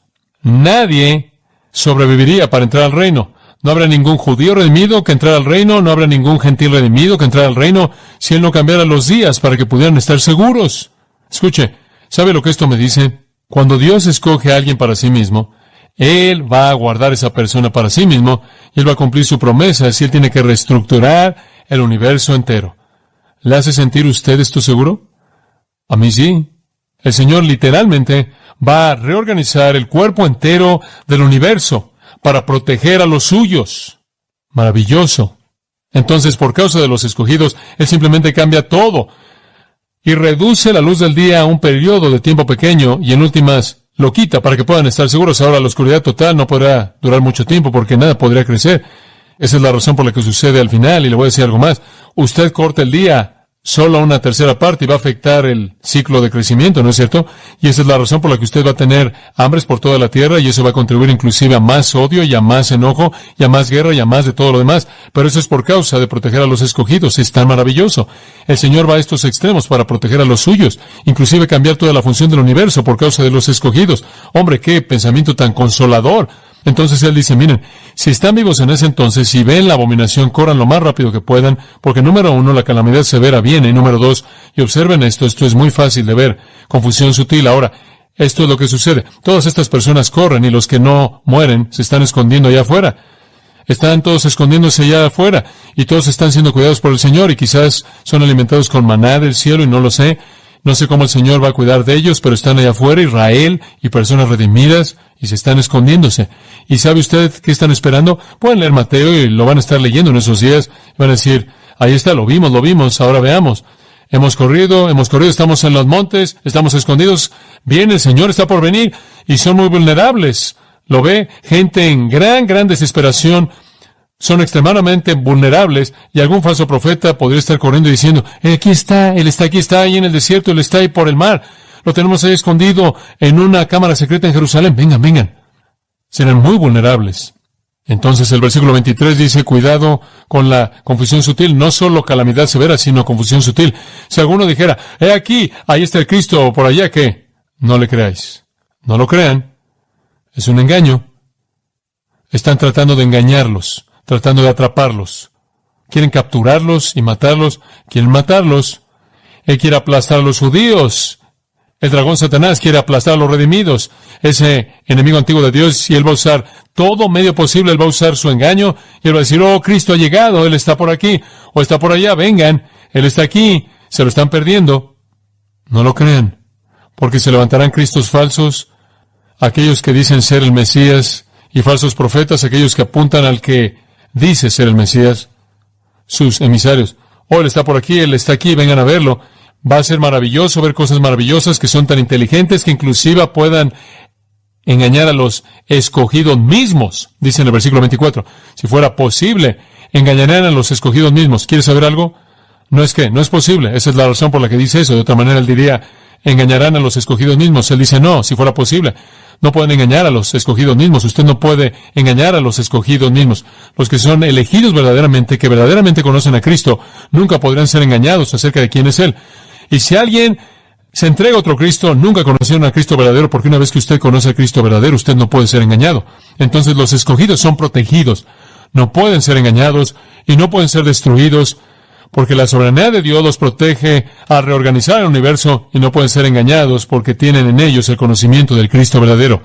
Nadie sobreviviría para entrar al reino. No habrá ningún judío redimido que entrara al reino, no habrá ningún gentil redimido que entrara al reino, si Él no cambiara los días para que pudieran estar seguros. Escuche, ¿sabe lo que esto me dice? Cuando Dios escoge a alguien para sí mismo, Él va a guardar a esa persona para sí mismo, y Él va a cumplir su promesa, si Él tiene que reestructurar el universo entero. ¿Le hace sentir usted esto seguro? A mí sí. El Señor literalmente va a reorganizar el cuerpo entero del universo para proteger a los suyos. Maravilloso. Entonces, por causa de los escogidos, Él simplemente cambia todo y reduce la luz del día a un periodo de tiempo pequeño y en últimas lo quita para que puedan estar seguros. Ahora la oscuridad total no podrá durar mucho tiempo porque nada podría crecer. Esa es la razón por la que sucede al final, y le voy a decir algo más. Usted corta el día solo a una tercera parte y va a afectar el ciclo de crecimiento, ¿no es cierto? Y esa es la razón por la que usted va a tener hambres por toda la tierra, y eso va a contribuir inclusive a más odio y a más enojo y a más guerra y a más de todo lo demás. Pero eso es por causa de proteger a los escogidos. Es tan maravilloso. El Señor va a estos extremos para proteger a los suyos, inclusive cambiar toda la función del universo por causa de los escogidos. Hombre, qué pensamiento tan consolador. Entonces Él dice, miren, si están vivos en ese entonces, si ven la abominación, corran lo más rápido que puedan, porque número 1, la calamidad severa viene, y número 2, y observen esto es muy fácil de ver, confusión sutil. Ahora, esto es lo que sucede. Todas estas personas corren, y los que no mueren se están escondiendo allá afuera. Están todos escondiéndose allá afuera, y todos están siendo cuidados por el Señor, y quizás son alimentados con maná del cielo, y no lo sé. No sé cómo el Señor va a cuidar de ellos, pero están allá afuera, Israel y personas redimidas, y se están escondiéndose. ¿Y sabe usted qué están esperando? Pueden leer Mateo y lo van a estar leyendo en esos días. Van a decir, ahí está, lo vimos, ahora veamos. Hemos corrido, estamos en los montes, estamos escondidos. Bien, el Señor está por venir, y son muy vulnerables. ¿Lo ve? Gente en gran desesperación. Son extremadamente vulnerables, y algún falso profeta podría estar corriendo y diciendo, aquí está, Él está ahí en el desierto, Él está ahí por el mar. Lo tenemos ahí escondido en una cámara secreta en Jerusalén. Vengan. Serán muy vulnerables. Entonces el versículo 23 dice, cuidado con la confusión sutil, no solo calamidad severa, sino confusión sutil. Si alguno dijera, aquí, ahí está el Cristo, o por allá, ¿qué? No le creáis. No lo crean. Es un engaño. Están tratando de engañarlos, tratando de atraparlos. Quieren capturarlos y matarlos. Quieren matarlos. Él quiere aplastar a los judíos. El dragón Satanás quiere aplastar a los redimidos, ese enemigo antiguo de Dios, y él va a usar todo medio posible. Él va a usar su engaño, y él va a decir, Cristo ha llegado, Él está por aquí, o está por allá, vengan, Él está aquí, se lo están perdiendo. No lo crean, porque se levantarán cristos falsos, aquellos que dicen ser el Mesías, y falsos profetas, aquellos que apuntan al que dice ser el Mesías, sus emisarios. Él está por aquí, Él está aquí, vengan a verlo. Va a ser maravilloso ver cosas maravillosas que son tan inteligentes que inclusive puedan engañar a los escogidos mismos, dice en el versículo 24. Si fuera posible, engañarían a los escogidos mismos. ¿Quieres saber algo? No es posible. Esa es la razón por la que dice eso. De otra manera, él diría, engañarán a los escogidos mismos. Él dice, no, si fuera posible. No pueden engañar a los escogidos mismos. Usted no puede engañar a los escogidos mismos. Los que son elegidos verdaderamente, que verdaderamente conocen a Cristo, nunca podrán ser engañados acerca de quién es Él. Y si alguien se entrega a otro Cristo, nunca conocieron a Cristo verdadero, porque una vez que usted conoce a Cristo verdadero, usted no puede ser engañado. Entonces los escogidos son protegidos. No pueden ser engañados y no pueden ser destruidos, porque la soberanía de Dios los protege al reorganizar el universo, y no pueden ser engañados porque tienen en ellos el conocimiento del Cristo verdadero.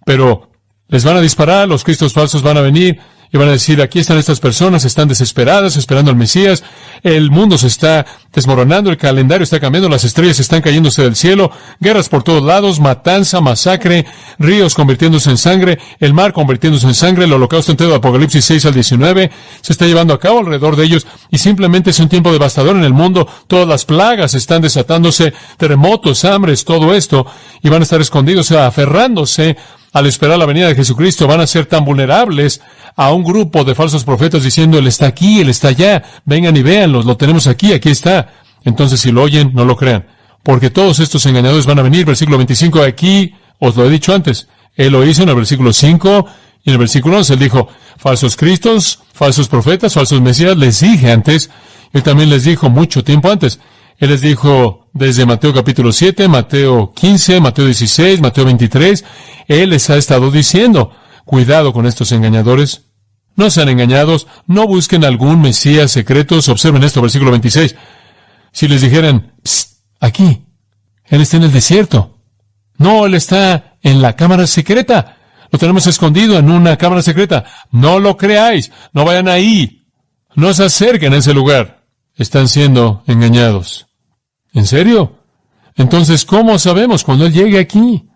Pero les van a disparar, los cristos falsos van a venir y van a decir, aquí están estas personas, están desesperadas, esperando al Mesías, el mundo se está desmoronando, el calendario está cambiando, las estrellas están cayéndose del cielo, guerras por todos lados, matanza, masacre, ríos convirtiéndose en sangre, el mar convirtiéndose en sangre, el holocausto entero de Apocalipsis 6 al 19 se está llevando a cabo alrededor de ellos, y simplemente es un tiempo devastador en el mundo. Todas las plagas están desatándose, terremotos, hambres, todo esto, y van a estar escondidos, aferrándose al esperar la venida de Jesucristo. Van a ser tan vulnerables a un grupo de falsos profetas diciendo, Él está aquí, Él está allá, vengan y véanlo, lo tenemos aquí está. Entonces, si lo oyen, no lo crean, porque todos estos engañadores van a venir. Versículo 25, aquí os lo he dicho antes. Él lo hizo en el versículo 5 y en el versículo 11. Él dijo, falsos cristos, falsos profetas, falsos mesías, les dije antes. Él también les dijo mucho tiempo antes. Él les dijo desde Mateo capítulo 7, Mateo 15, Mateo 16, Mateo 23. Él les ha estado diciendo, cuidado con estos engañadores. No sean engañados, no busquen algún Mesías secreto. Observen esto, versículo 26. Si les dijeran, "Psst, aquí, Él está en el desierto". No, Él está en la cámara secreta. Lo tenemos escondido en una cámara secreta. No lo creáis, no vayan ahí. No se acerquen a ese lugar. Están siendo engañados. ¿En serio? Entonces, ¿cómo sabemos cuando Él llegue aquí?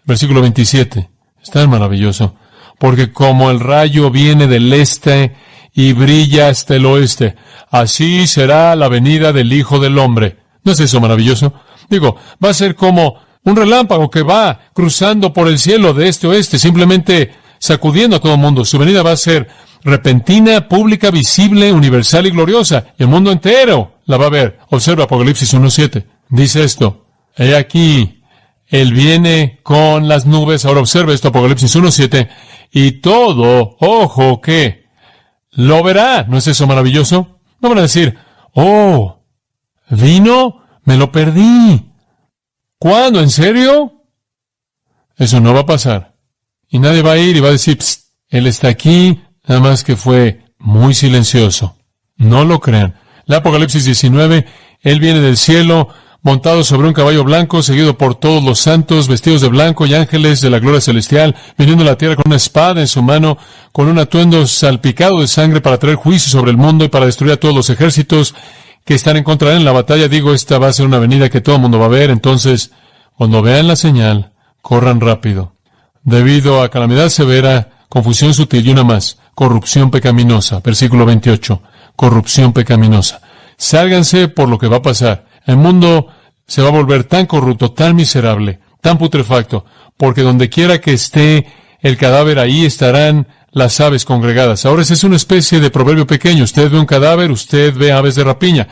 Versículo 27. Es tan maravilloso. Porque como el rayo viene del este y brilla hasta el oeste, así será la venida del Hijo del Hombre. ¿No es eso maravilloso? Digo, va a ser como un relámpago que va cruzando por el cielo de este a oeste, simplemente sacudiendo a todo el mundo. Su venida va a ser repentina, pública, visible, universal y gloriosa. Y el mundo entero la va a ver. Observa Apocalipsis 1:7. Dice esto: he aquí, Él viene con las nubes. Ahora observa esto, Apocalipsis 1:7. Y todo ojo que lo verá. ¿No es eso maravilloso? No van a decir, oh, ¿vino? Me lo perdí. ¿Cuándo? ¿En serio? Eso no va a pasar. Y nadie va a ir y va a decir, psst, Él está aquí, nada más que fue muy silencioso. No lo crean. La Apocalipsis 19, Él viene del cielo, montado sobre un caballo blanco, seguido por todos los santos, vestidos de blanco y ángeles de la gloria celestial, viniendo a la tierra con una espada en su mano, con un atuendo salpicado de sangre para traer juicio sobre el mundo y para destruir a todos los ejércitos que están en contra de él en la batalla. Digo, esta va a ser una venida que todo el mundo va a ver. Entonces, cuando vean la señal, corran rápido. Debido a calamidad severa, confusión sutil y una más, corrupción pecaminosa. Versículo 28, corrupción pecaminosa. Sálganse por lo que va a pasar. El mundo se va a volver tan corrupto, tan miserable, tan putrefacto, porque donde quiera que esté el cadáver, ahí estarán las aves congregadas. Ahora esa es una especie de proverbio pequeño. Usted ve un cadáver, usted ve aves de rapiña.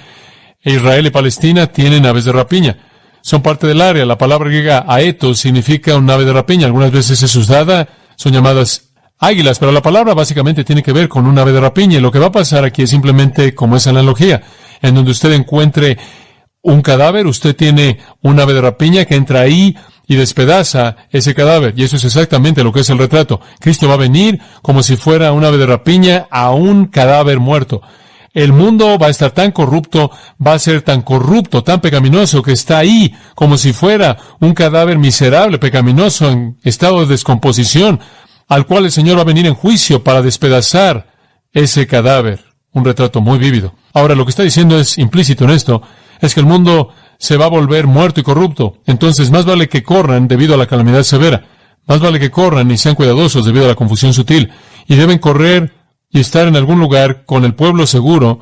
Israel y Palestina tienen aves de rapiña. Son parte del área. La palabra griega aetos significa un ave de rapiña. Algunas veces es usada, son llamadas águilas, pero la palabra básicamente tiene que ver con un ave de rapiña. Y lo que va a pasar aquí es simplemente como esa analogía, en donde usted encuentre un cadáver, usted tiene un ave de rapiña que entra ahí y despedaza ese cadáver. Y eso es exactamente lo que es el retrato. Cristo va a venir como si fuera un ave de rapiña a un cadáver muerto. El mundo va a estar tan corrupto, va a ser tan corrupto, tan pecaminoso, que está ahí como si fuera un cadáver miserable, pecaminoso, en estado de descomposición, al cual el Señor va a venir en juicio para despedazar ese cadáver. Un retrato muy vívido. Ahora, lo que está diciendo es implícito en esto, es que el mundo se va a volver muerto y corrupto. Entonces, más vale que corran debido a la calamidad severa. Más vale que corran y sean cuidadosos debido a la confusión sutil. Y deben correr y estar en algún lugar con el pueblo seguro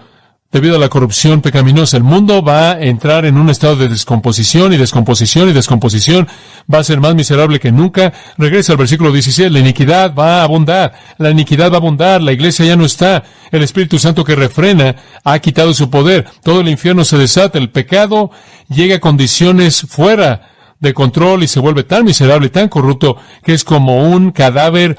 debido a la corrupción pecaminosa. El mundo va a entrar en un estado de descomposición y descomposición y descomposición. Va a ser más miserable que nunca. Regresa al versículo 16. La iniquidad va a abundar. La iniquidad va a abundar. La iglesia ya no está. El Espíritu Santo que refrena ha quitado su poder. Todo el infierno se desata. El pecado llega a condiciones fuera de control y se vuelve tan miserable y tan corrupto que es como un cadáver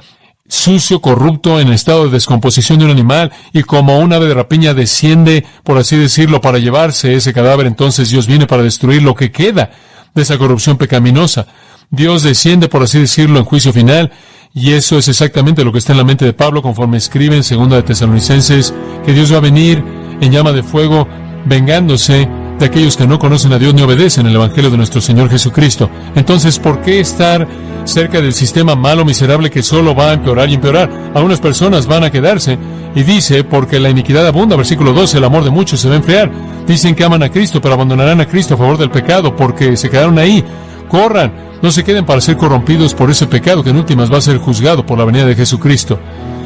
sucio, corrupto, en estado de descomposición de un animal, y como un ave de rapiña desciende, por así decirlo, para llevarse ese cadáver. Entonces Dios viene para destruir lo que queda de esa corrupción pecaminosa. Dios desciende, por así decirlo, en juicio final, y eso es exactamente lo que está en la mente de Pablo, conforme escribe en 2 de Tesalonicenses, que Dios va a venir en llama de fuego, vengándose de aquellos que no conocen a Dios ni obedecen el Evangelio de nuestro Señor Jesucristo. Entonces, ¿por qué estar cerca del sistema malo, miserable, que solo va a empeorar y empeorar? Algunas personas van a quedarse, y dice, porque la iniquidad abunda, versículo 12, el amor de muchos se va a enfriar. Dicen que aman a Cristo, pero abandonarán a Cristo a favor del pecado, porque se quedaron ahí. Corran, no se queden para ser corrompidos por ese pecado, que en últimas va a ser juzgado por la venida de Jesucristo.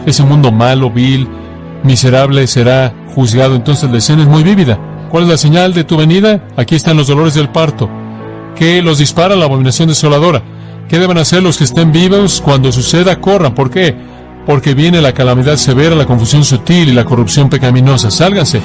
Ese mundo malo, vil, miserable será juzgado. Entonces la escena es muy vívida. ¿Cuál es la señal de tu venida? Aquí están los dolores del parto. ¿Qué los dispara? La abominación desoladora. ¿Qué deben hacer los que estén vivos cuando suceda? Corran. ¿Por qué? Porque viene la calamidad severa, la confusión sutil y la corrupción pecaminosa. Sálganse.